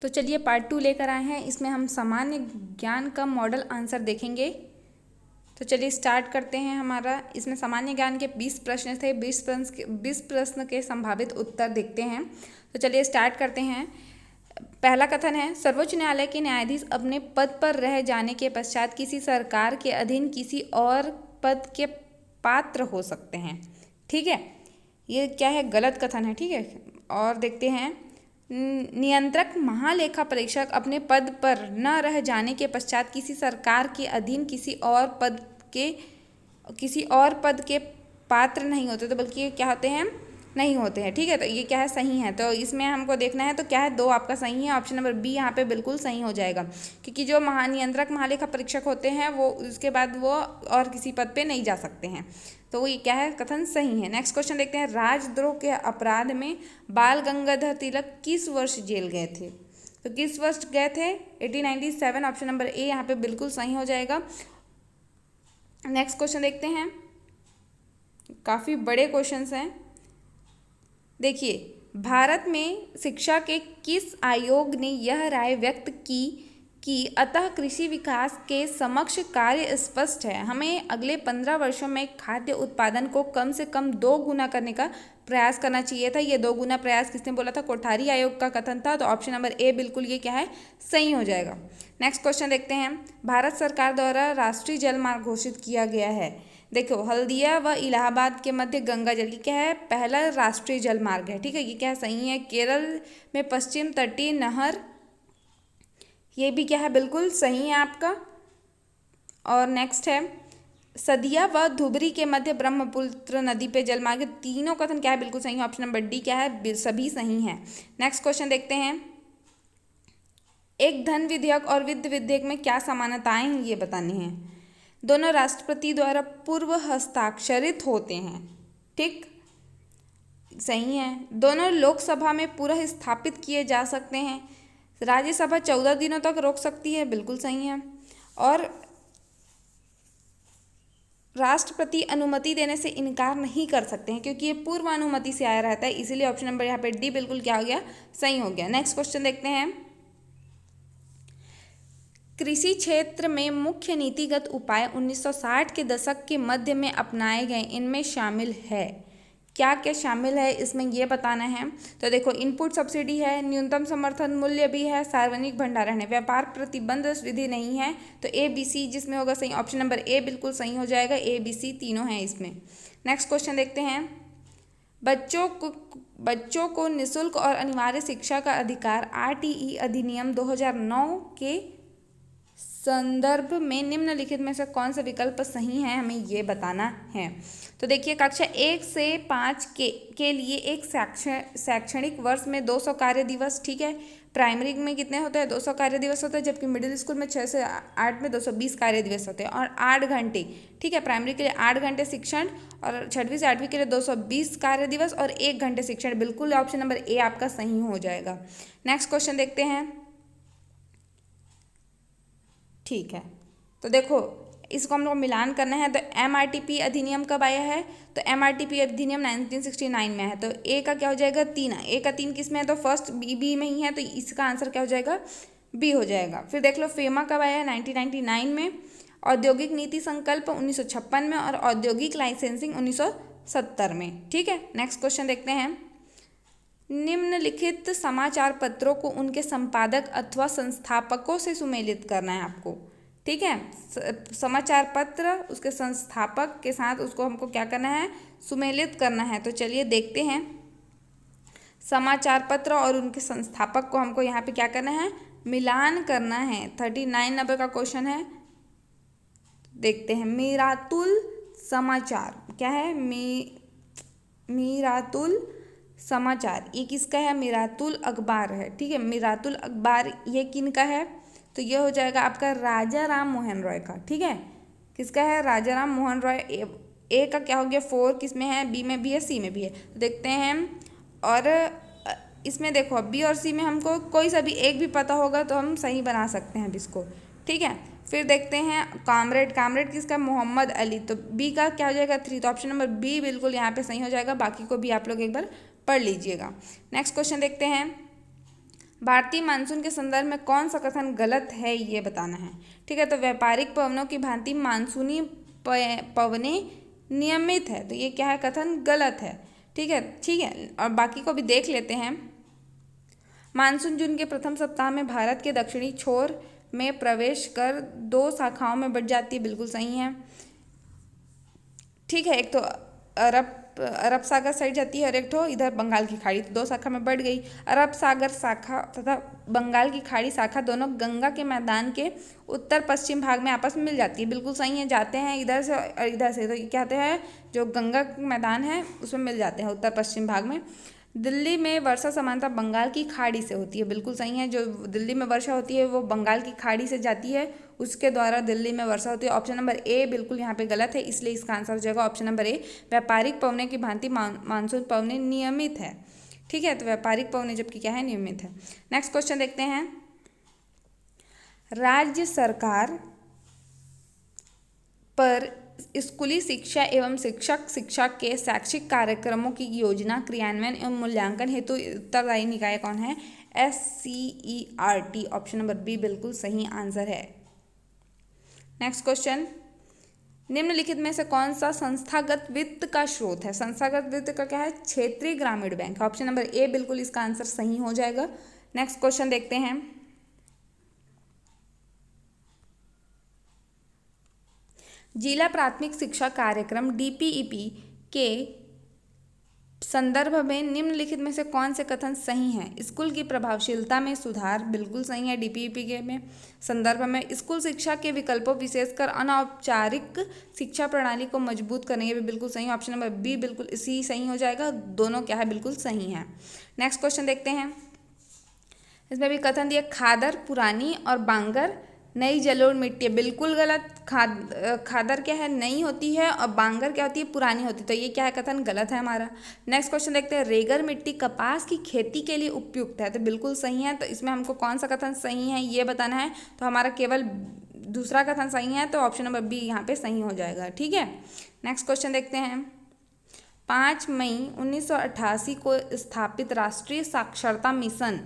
तो चलिए पार्ट 2 लेकर आए हैं। इसमें हम सामान्य ज्ञान का मॉडल आंसर देखेंगे। तो चलिए स्टार्ट करते हैं। हमारा इसमें सामान्य ज्ञान के 20 प्रश्न थे। 20 प्रश्न के संभावित उत्तर देखते हैं। तो चलिए स्टार्ट करते हैं। पहला कथन है, सर्वोच्च न्यायालय के न्यायाधीश अपने पद पर रह जाने के पश्चात किसी सरकार के अधीन किसी और पद के पात्र हो सकते हैं। ठीक है, ये क्या है, गलत कथन है। ठीक है, और देखते हैं, नियंत्रक महालेखा परीक्षक अपने पद पर न रह जाने के पश्चात किसी सरकार के अधीन किसी और पद के पात्र नहीं होते, तो बल्कि क्या होते हैं, नहीं होते हैं। ठीक है, तो ये क्या है, सही है। तो इसमें हमको देखना है, तो क्या है, 2 आपका सही है। ऑप्शन नंबर बी यहाँ पे बिल्कुल सही हो जाएगा, क्योंकि जो महानियंत्रक महालेखा परीक्षक होते हैं वो उसके बाद वो और किसी पद पे नहीं जा सकते हैं। तो ये क्या है, कथन सही है। नेक्स्ट क्वेश्चन देखते हैं, राजद्रोह के अपराध में बाल गंगाधर तिलक किस वर्ष जेल गए थे? तो किस वर्ष गए थे? 1897। ऑप्शन नंबर ए यहाँ पे बिल्कुल सही हो जाएगा। नेक्स्ट क्वेश्चन देखते हैं, काफ़ी बड़े क्वेश्चंस हैं। देखिए, भारत में शिक्षा के किस आयोग ने यह राय व्यक्त की कि अतः कृषि विकास के समक्ष कार्य स्पष्ट है, हमें अगले 15 वर्षों में खाद्य उत्पादन को कम से कम 2 गुना करने का प्रयास करना चाहिए था। ये 2 गुना प्रयास किसने बोला था? कोठारी आयोग का कथन था। तो ऑप्शन नंबर ए बिल्कुल ये क्या है, सही हो जाएगा। नेक्स्ट क्वेश्चन देखते हैं, भारत सरकार द्वारा राष्ट्रीय जल मार्ग घोषित किया गया है। देखो, हल्दिया व इलाहाबाद के मध्य गंगा जल, ये क्या है, पहला राष्ट्रीय जल मार्ग है। ठीक है, ये क्या है, सही है। केरल में पश्चिम तटीय नहर, ये भी क्या है, बिल्कुल सही है आपका। और नेक्स्ट है, सदिया व धुबरी के मध्य ब्रह्मपुत्र नदी पे जलमार्ग, तीनों कथन क्या है, बिल्कुल सही है। ऑप्शन नंबर डी क्या है, सभी सही हैं। नेक्स्ट क्वेश्चन देखते हैं, एक धन विधेयक और वित्त विधेयक में क्या समानताएं हैं, ये बतानी है। दोनों राष्ट्रपति द्वारा पूर्व हस्ताक्षरित होते हैं। ठीक, सही है। दोनों लोकसभा में पुनः स्थापित किए जा सकते हैं। राज्यसभा 14 दिनों तक रोक सकती है, बिल्कुल सही है। और राष्ट्रपति अनुमति देने से इनकार नहीं कर सकते हैं, क्योंकि ये पूर्व अनुमति से आया रहता है, इसीलिए ऑप्शन नंबर यहाँ पे डी बिल्कुल क्या हो गया, सही हो गया। नेक्स्ट क्वेश्चन देखते हैं, कृषि क्षेत्र में मुख्य नीतिगत उपाय 1960 के दशक के मध्य में अपनाए गए, इनमें शामिल है। क्या क्या शामिल है इसमें, ये बताना है। तो देखो, इनपुट सब्सिडी है, न्यूनतम समर्थन मूल्य भी है, सार्वजनिक भंडारण है, व्यापार प्रतिबंध विधि नहीं है। तो ए बी सी जिसमें होगा सही, ऑप्शन नंबर ए बिल्कुल सही हो जाएगा। ए बी सी तीनों हैं इसमें। नेक्स्ट क्वेश्चन देखते हैं, बच्चों को निःशुल्क और अनिवार्य शिक्षा का अधिकार RTE अधिनियम 2009 के संदर्भ में निम्नलिखित में से कौन सा विकल्प सही है, हमें ये बताना है। तो देखिए, कक्षा 1 से 5 के लिए एक शैक्षणिक वर्ष में 200 कार्य दिवस। ठीक है, प्राइमरी में कितने होते हैं, 200 कार्य दिवस होते हैं, जबकि मिडिल स्कूल में 6 से 8 में 220 कार्य दिवस होते हैं, और 8 घंटे। ठीक है, प्राइमरी के लिए 8 घंटे शिक्षण, और 6वीं से 8वीं के लिए 220 कार्य दिवस और 1 घंटे शिक्षण। बिल्कुल ऑप्शन नंबर ए आपका सही हो जाएगा। नेक्स्ट क्वेश्चन देखते हैं। ठीक है, तो देखो, इसको हम लोग मिलान करना है। तो MRTP अधिनियम कब आया है? तो MRTP अधिनियम 1969 में है। तो ए का क्या हो जाएगा, 3। ए का 3 किस में है? तो फर्स्ट बी में ही है, तो इसका आंसर क्या हो जाएगा, बी हो जाएगा। फिर देख लो, फेमा कब आया है? 1999 में। औद्योगिक नीति संकल्प 1956 में, और औद्योगिक लाइसेंसिंग 1970 में। ठीक है, नेक्स्ट क्वेश्चन देखते हैं, निम्नलिखित समाचार पत्रों को उनके संपादक अथवा संस्थापकों से सुमेलित करना है आपको। ठीक है, समाचार पत्र उसके संस्थापक के साथ उसको हमको क्या करना है, सुमेलित करना है। तो चलिए देखते हैं, समाचार पत्र और उनके संस्थापक को हमको यहाँ पे क्या करना है, मिलान करना है। 39 नंबर का क्वेश्चन है, देखते हैं। मीरातुल समाचार क्या है, मीरातुल समाचार, ये किसका है, मीरातुल अखबार है। ठीक है, मीरातुल अखबार ये किन का है? तो ये हो जाएगा आपका राजा राम मोहन रॉय का। ठीक है, किसका है, राजा राम मोहन रॉय। ए का क्या हो गया, 4 किस में है, बी में भी है, सी में भी है। तो देखते हैं, और इसमें देखो, बी और सी में हमको कोई सा भी एक भी पता होगा तो हम सही बना सकते हैं अब इसको। ठीक है, फिर देखते हैं, कामरेड किसका, मोहम्मद अली। तो बी का क्या हो जाएगा, 3। तो ऑप्शन नंबर बी बिल्कुल यहाँ पे सही हो जाएगा। बाकी को भी आप लोग एक बार पढ़ लीजिएगा। नेक्स्ट क्वेश्चन देखते हैं, भारतीय मानसून के संदर्भ में कौन सा कथन गलत है ये बताना है। ठीक है, तो व्यापारिक पवनों की भांति मानसूनी पवनें नियमित है, तो ये क्या है, कथन गलत है। ठीक है, ठीक है, और बाकी को भी देख लेते हैं। मानसून जून के प्रथम सप्ताह में भारत के दक्षिणी छोर में प्रवेश कर 2 शाखाओं में बढ़ जाती है, बिल्कुल सही है। ठीक है, एक तो अरब सागर साइड जाती है और एक तो इधर बंगाल की खाड़ी, तो 2 शाखा में बढ़ गई। अरब सागर शाखा तथा बंगाल की खाड़ी शाखा दोनों गंगा के मैदान के उत्तर पश्चिम भाग में आपस में मिल जाती है, बिल्कुल सही है। जाते हैं इधर से और इधर से, तो ये क्या होते हैं, जो गंगा का मैदान है उसमें मिल जाते हैं उत्तर पश्चिम भाग में। दिल्ली में वर्षा सामान्यतः बंगाल की खाड़ी से होती है, बिल्कुल सही है। जो दिल्ली में वर्षा होती है वो बंगाल की खाड़ी से जाती है, उसके द्वारा दिल्ली में वर्षा होती है। ऑप्शन नंबर ए बिल्कुल यहाँ पे गलत है, इसलिए इसका आंसर हो जाएगा ऑप्शन नंबर ए, व्यापारिक पवने की भांति मानसून पवने नियमित है। ठीक है, तो व्यापारिक पवने जबकि क्या है, नियमित है। नेक्स्ट क्वेश्चन देखते हैं। राज्य सरकार पर स्कूली शिक्षा एवं शिक्षक शिक्षा के शैक्षिक कार्यक्रमों की योजना क्रियान्वयन एवं मूल्यांकन हेतु उत्तरदायी निकाय कौन है, SCERT, ऑप्शन नंबर बी बिल्कुल सही आंसर है। नेक्स्ट क्वेश्चन, निम्नलिखित में से कौन सा संस्थागत वित्त का स्रोत है। संस्थागत वित्त का क्या है, क्षेत्रीय ग्रामीण बैंक, ऑप्शन नंबर ए बिल्कुल इसका आंसर सही हो जाएगा। नेक्स्ट क्वेश्चन देखते हैं। जिला प्राथमिक शिक्षा कार्यक्रम DPEP के संदर्भ में निम्नलिखित में से कौन से कथन सही हैं। स्कूल की प्रभावशीलता में सुधार, बिल्कुल सही है। DPEP के में संदर्भ में स्कूल शिक्षा के विकल्पों विशेषकर अनौपचारिक शिक्षा प्रणाली को मजबूत करने, ये भी बिल्कुल सही है। ऑप्शन नंबर बी बिल्कुल इसी सही हो जाएगा, दोनों क्या है, बिल्कुल सही है। नेक्स्ट क्वेश्चन देखते हैं। इसमें भी कथन दिया, खादर पुरानी और बांगर नई जलोढ़ मिट्टी, बिल्कुल गलत। खादर क्या है, नई होती है, और बांगर क्या होती है, पुरानी होती है, तो ये क्या है, कथन गलत है हमारा। नेक्स्ट क्वेश्चन देखते हैं। रेगर मिट्टी कपास की खेती के लिए उपयुक्त है, तो बिल्कुल सही है। तो इसमें हमको कौन सा कथन सही है ये बताना है, तो हमारा केवल दूसरा कथन सही है, तो ऑप्शन नंबर बी यहाँ पे सही हो जाएगा। ठीक है, नेक्स्ट क्वेश्चन देखते हैं। 5 मई 1988 को स्थापित राष्ट्रीय साक्षरता मिशन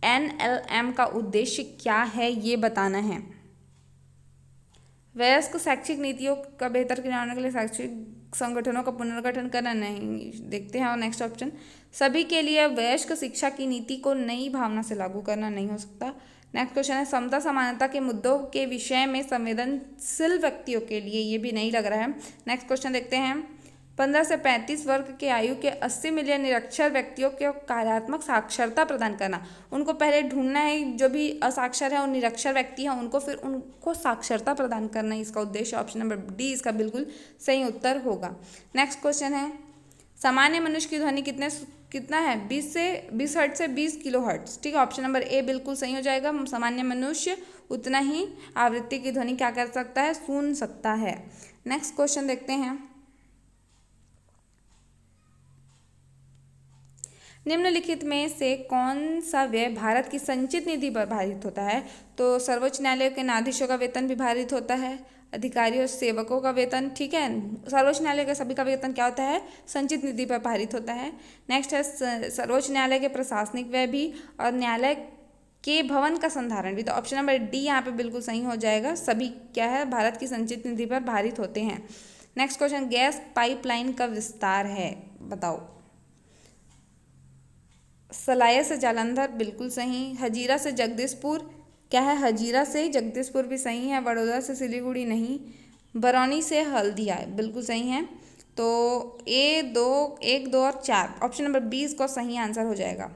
NLM का उद्देश्य क्या है ये बताना है। वयस्क शैक्षिक नीतियों का बेहतर क्रियान्वयन के लिए शैक्षिक संगठनों का पुनर्गठन करना, नहीं। देखते हैं और नेक्स्ट ऑप्शन, सभी के लिए वयस्क शिक्षा की नीति को नई भावना से लागू करना, नहीं हो सकता। नेक्स्ट क्वेश्चन है, समता समानता के मुद्दों के विषय में संवेदनशील व्यक्तियों के लिए, ये भी नहीं लग रहा है। नेक्स्ट क्वेश्चन देखते हैं। 15 से 35 वर्ग के आयु के 80 मिलियन निरक्षर व्यक्तियों को कार्यात्मक साक्षरता प्रदान करना। उनको पहले ढूंढना है, जो भी असाक्षर है और निरक्षर व्यक्ति हैं उनको, फिर उनको साक्षरता प्रदान करना है, इसका उद्देश्य। ऑप्शन नंबर डी इसका बिल्कुल सही उत्तर होगा। नेक्स्ट क्वेश्चन है, सामान्य मनुष्य की ध्वनि कितना है, 20 हर्ट्ज से 20 किलो हर्ट्ज। ठीक है, ऑप्शन नंबर ए बिल्कुल सही हो जाएगा। सामान्य मनुष्य उतना ही आवृत्ति की ध्वनि क्या कर सकता है, सुन सकता है। नेक्स्ट क्वेश्चन देखते हैं। निम्नलिखित में से कौन सा व्यय भारत की संचित निधि पर भारित होता है। तो सर्वोच्च न्यायालय के न्यायाधीशों का वेतन भी भारित होता है, अधिकारियों और सेवकों का वेतन। ठीक है, सर्वोच्च न्यायालय का सभी का वेतन क्या होता है, संचित निधि पर भारित होता है। नेक्स्ट है सर्वोच्च न्यायालय के प्रशासनिक व्यय भी, और न्यायालय के भवन का संधारण भी। तो ऑप्शन नंबर डी यहाँ पे बिल्कुल सही हो जाएगा, सभी क्या है, भारत की संचित निधि पर भारित होते हैं। नेक्स्ट क्वेश्चन, गैस पाइपलाइन का विस्तार है, बताओ। सलाया से जालंधर, बिल्कुल सही। हजीरा से जगदीशपुर, क्या है, हजीरा से जगदीशपुर भी सही है। वडोदरा से सिलीगुड़ी, नहीं। बरौनी से हल्दिया, बिल्कुल सही है। तो एक दो और 4, ऑप्शन नंबर 20 को सही आंसर हो जाएगा।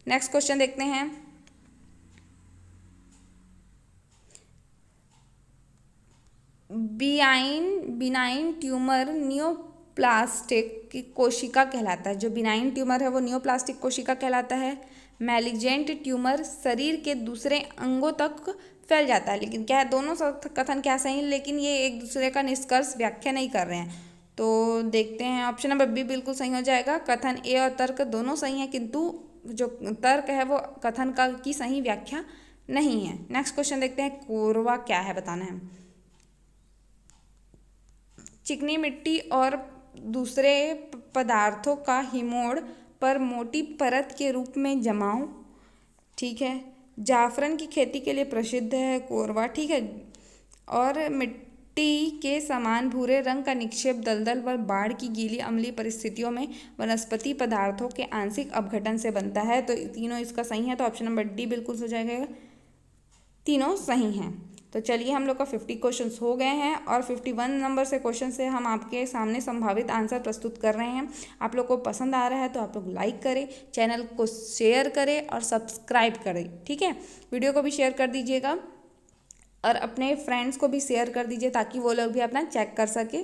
नेक्स्ट क्वेश्चन देखते हैं। बिनाइन ट्यूमर नियोप्लास्टिक की कोशिका कहलाता है। जो बिनाइन ट्यूमर है वो नियोप्लास्टिक कोशिका कहलाता है। मैलिजेंट ट्यूमर शरीर के दूसरे अंगों तक फैल जाता है, लेकिन क्या है, दोनों कथन क्या सही, लेकिन ये एक दूसरे का निष्कर्ष व्याख्या नहीं कर रहे हैं। तो देखते हैं, ऑप्शन नंबर बी बिल्कुल सही हो जाएगा। कथन ए और तर्क दोनों सही हैं, किंतु जो तर्क है वो कथन का की सही व्याख्या नहीं है। नेक्स्ट क्वेश्चन देखते हैं। कोरवा क्या है, बताना है। चिकनी मिट्टी और दूसरे पदार्थों का हिमोड़ पर मोटी परत के रूप में जमाव। ठीक है। जाफरन की खेती के लिए प्रसिद्ध है कोरवा, ठीक है। और मिट्टी के समान भूरे रंग का निक्षेप दलदल व बाढ़ की गीली अम्लीय परिस्थितियों में वनस्पति पदार्थों के आंशिक अपघटन से बनता है। तो तीनों इसका सही है, तो ऑप्शन नंबर डी बिल्कुल हो जाएगा, तीनों सही हैं। तो चलिए हम लोग का 50 क्वेश्चंस हो गए हैं और 51 नंबर से क्वेश्चन से हम आपके सामने संभावित आंसर प्रस्तुत कर रहे हैं। आप लोग को पसंद आ रहा है तो आप लोग लाइक करें, चैनल को शेयर करें और सब्सक्राइब करें, ठीक है। वीडियो को भी शेयर कर दीजिएगा और अपने फ्रेंड्स को भी शेयर कर दीजिए ताकि वो लोग भी अपना चेक कर सके।